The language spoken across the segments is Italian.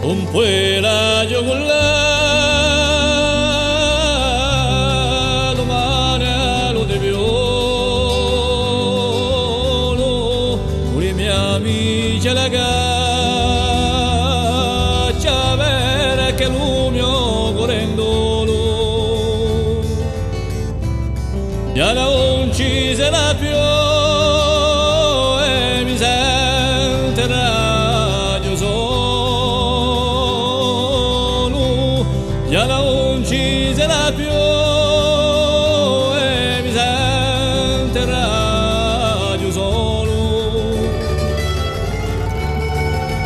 un puera yo con la domani lo deviolo con i miei amici la caccia vera che l'umio correndolo già la unci se la più e mi sentirà già la uccise la più e mi sentirà giù solo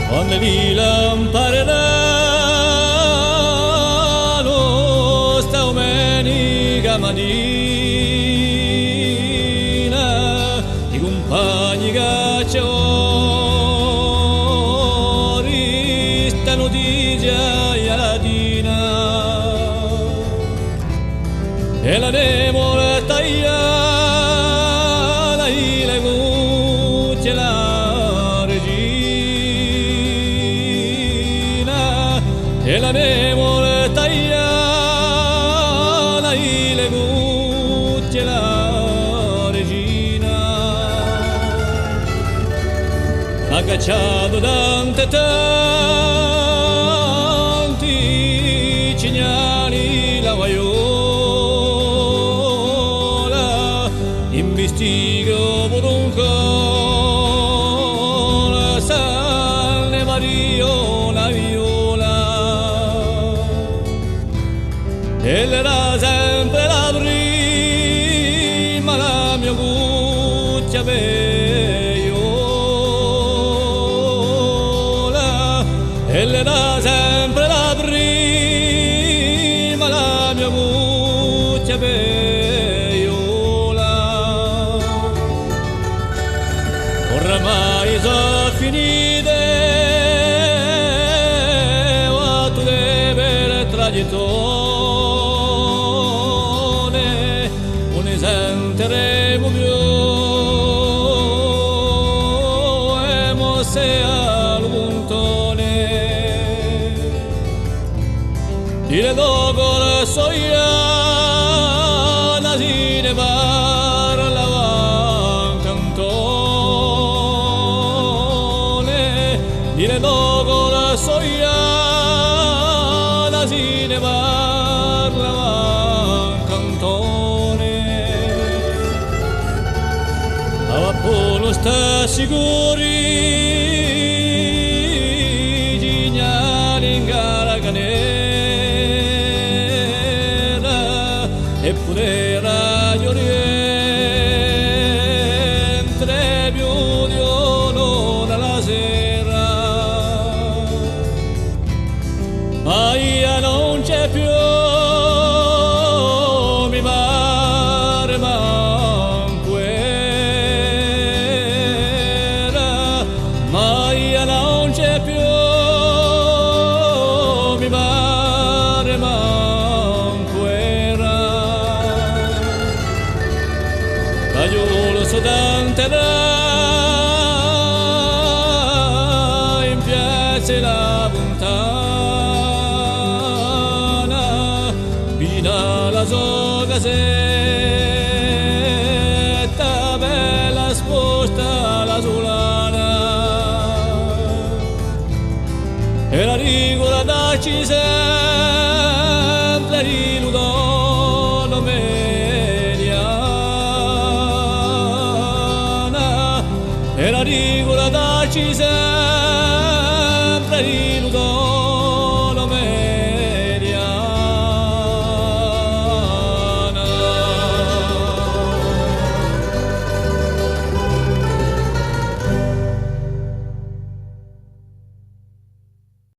quando li lampareranno sta domenica mattina i compagni cacciatori sta notizia e la demora tagliata le cucce la regina e la demora tagliata le cucce la regina ha cacciato tante tanti cignali la vaiola investigo por un cor sale Mariola viola ella era sempre la prima la mia cuccia veiola ella era sempre la prima la mia cuccia veiola oramai sono finite a tutte per tradizione non ne sentiremo più e mosse al puntone dire dopo la soiana si ne parlava cantone dire dopo la soiana si ne parlava cantone a Apollo sta sicuri gignali in gara canera eppure Radio Oriente più di un'ora la sera ma io non c'è più mi pare manco era ma io non c'è più mi pare manco era Cagliolo so tanterà in piazza la puntana fino alla sua casetta bella sposta la solana e la rigola daci sempre di Ludono mediana e la rigola daci sempre